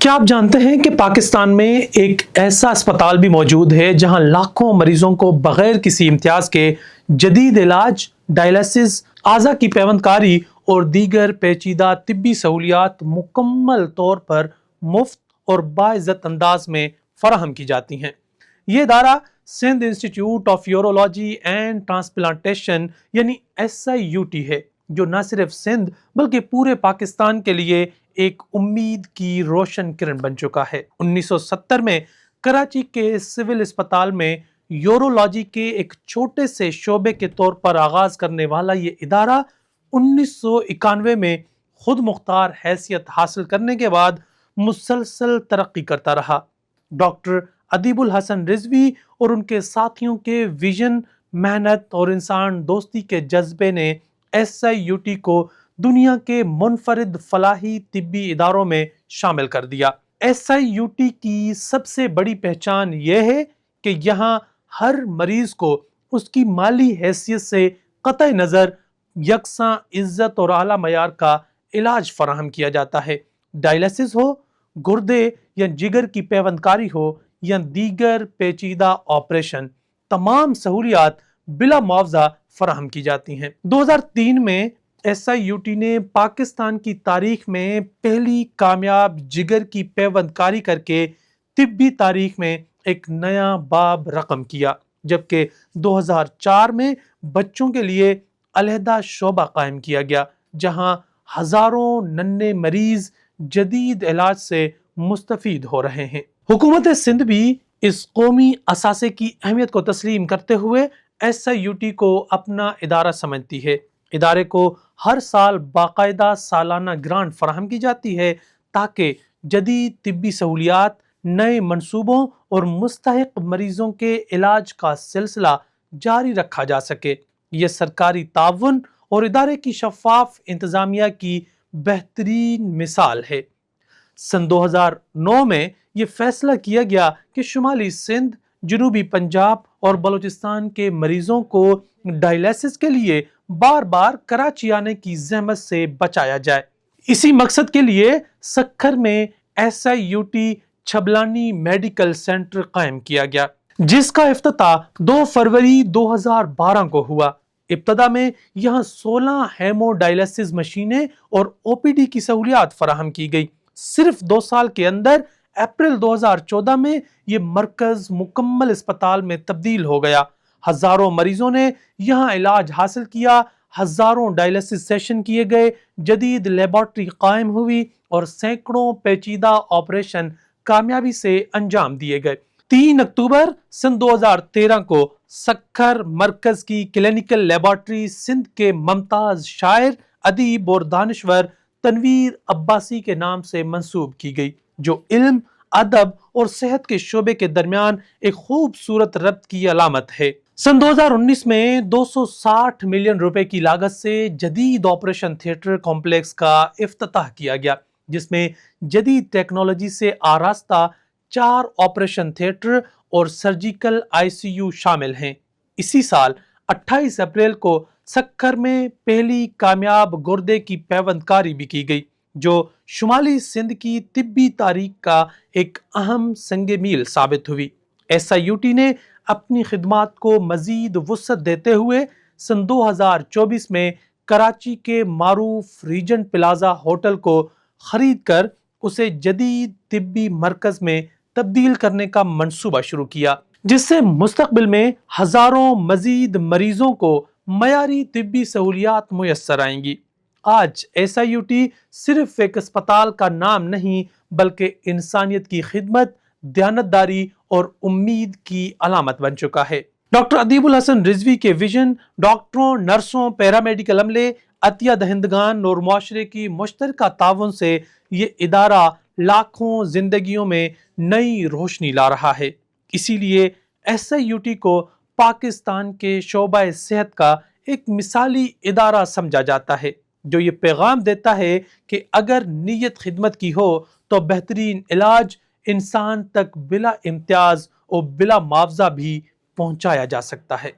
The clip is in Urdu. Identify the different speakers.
Speaker 1: کیا آپ جانتے ہیں کہ پاکستان میں ایک ایسا اسپتال بھی موجود ہے جہاں لاکھوں مریضوں کو بغیر کسی امتیاز کے جدید علاج، ڈائلیسس، اعضا کی پیوند کاری اور دیگر پیچیدہ طبی سہولیات مکمل طور پر مفت اور باعزت انداز میں فراہم کی جاتی ہیں۔ یہ ادارہ Sindh institute of urology and transplantation یعنی SIUT ہے، جو نہ صرف سندھ بلکہ پورے پاکستان کے لیے ایک امید کی روشن کرن بن چکا ہے۔ 1970 میں کراچی کے سول اسپتال میں یورولوجی کے ایک چھوٹے سے شعبے کے طور پر آغاز کرنے والا یہ ادارہ 1991 میں خود مختار حیثیت حاصل کرنے کے بعد مسلسل ترقی کرتا رہا۔ ڈاکٹر ادیب الحسن رضوی اور ان کے ساتھیوں کے ویژن، محنت اور انسان دوستی کے جذبے نے SIUT کو دنیا کے منفرد فلاحی طبی اداروں میں شامل کر دیا۔ SIUT کی سب سے بڑی پہچان یہ ہے کہ یہاں ہر مریض کو اس کی مالی حیثیت سے قطع نظر یکساں عزت اور اعلیٰ معیار کا علاج فراہم کیا جاتا ہے۔ ڈائلیسس ہو، گردے یا جگر کی پیوند کاری ہو یا دیگر پیچیدہ آپریشن، تمام سہولیات بلا معاوضہ فراہم کی جاتی ہیں۔ 2003 میں SIUT نے پاکستان کی تاریخ میں پہلی کامیاب جگر کی پیوند کاری کر کے طبی تاریخ میں ایک نیا باب رقم کیا، جبکہ 2004 میں بچوں کے لیے علیحدہ شعبہ قائم کیا گیا، جہاں ہزاروں ننھے مریض جدید علاج سے مستفید ہو رہے ہیں۔ حکومت سندھ بھی اس قومی اثاثے کی اہمیت کو تسلیم کرتے ہوئے SIUT کو اپنا ادارہ سمجھتی ہے۔ ادارے کو ہر سال باقاعدہ سالانہ گرانٹ فراہم کی جاتی ہے تاکہ جدید طبی سہولیات، نئے منصوبوں اور مستحق مریضوں کے علاج کا سلسلہ جاری رکھا جا سکے۔ یہ سرکاری تعاون اور ادارے کی شفاف انتظامیہ کی بہترین مثال ہے۔ سن 2009 میں یہ فیصلہ کیا گیا کہ شمالی سندھ، جنوبی پنجاب اور بلوچستان کے مریضوں کو ڈائلیسس کے لیے بار بار کراچی آنے کی زحمت سے بچایا جائے۔ اسی مقصد کے لیے سکھر میں SIUT چھبلانی میڈیکل سینٹر قائم کیا گیا، جس کا افتتاح 2 فروری 2012 کو ہوا۔ ابتدا میں یہاں 16 ہیمو ڈائلیسس مشینیں اور OPD کی سہولیات فراہم کی گئی۔ صرف 2 سال کے اندر اپریل 2014 میں یہ مرکز مکمل اسپتال میں تبدیل ہو گیا۔ ہزاروں مریضوں نے یہاں علاج حاصل کیا، ہزاروں ڈائلیسس سیشن کیے گئے، جدید لیبارٹری قائم ہوئی اور سینکڑوں پیچیدہ آپریشن کامیابی سے انجام دیے گئے۔ 3 اکتوبر سن 2013 کو سکھر مرکز کی کلینیکل لیبارٹری سندھ کے ممتاز شاعر، ادیب اور دانشور تنویر عباسی کے نام سے منسوب کی گئی، جو علم، ادب اور صحت کے شعبے کے درمیان ایک خوبصورت ربط کی علامت ہے۔ سن 2019 میں 260 ملین روپے کی لاگت سے جدید آپریشن تھیٹر کمپلیکس کا افتتاح کیا گیا، جس میں جدید ٹیکنالوجی سے آراستہ 4 آپریشن تھیٹر اور سرجیکل ICU شامل ہیں۔ اسی سال 28 اپریل کو سکھر میں پہلی کامیاب گردے کی پیوند کاری بھی کی گئی، جو شمالی سندھ کی طبی تاریخ کا ایک اہم سنگ میل ثابت ہوئی۔ SIUT نے اپنی خدمات کو مزید وسعت دیتے ہوئے سن 2024 میں کراچی کے معروف ریجنٹ پلازا ہوٹل کو خرید کر اسے جدید طبی مرکز میں تبدیل کرنے کا منصوبہ شروع کیا، جس سے مستقبل میں ہزاروں مزید مریضوں کو معیاری طبی سہولیات میسر آئیں گی۔ آج SIUT صرف ایک اسپتال کا نام نہیں بلکہ انسانیت کی خدمت، دیانتداری اور امید کی علامت بن چکا ہے۔ ڈاکٹر ادیب الحسن رضوی کے ویژن، ڈاکٹروں، نرسوں، پیرامیڈیکل عملے، عطیہ دہندگان اور معاشرے کی مشترکہ تعاون سے یہ ادارہ لاکھوں زندگیوں میں نئی روشنی لا رہا ہے۔ اسی لیے SIUT کو پاکستان کے شعبہ صحت کا ایک مثالی ادارہ سمجھا جاتا ہے، جو یہ پیغام دیتا ہے کہ اگر نیت خدمت کی ہو تو بہترین علاج انسان تک بلا امتیاز اور بلا معاوضہ بھی پہنچایا جا سکتا ہے۔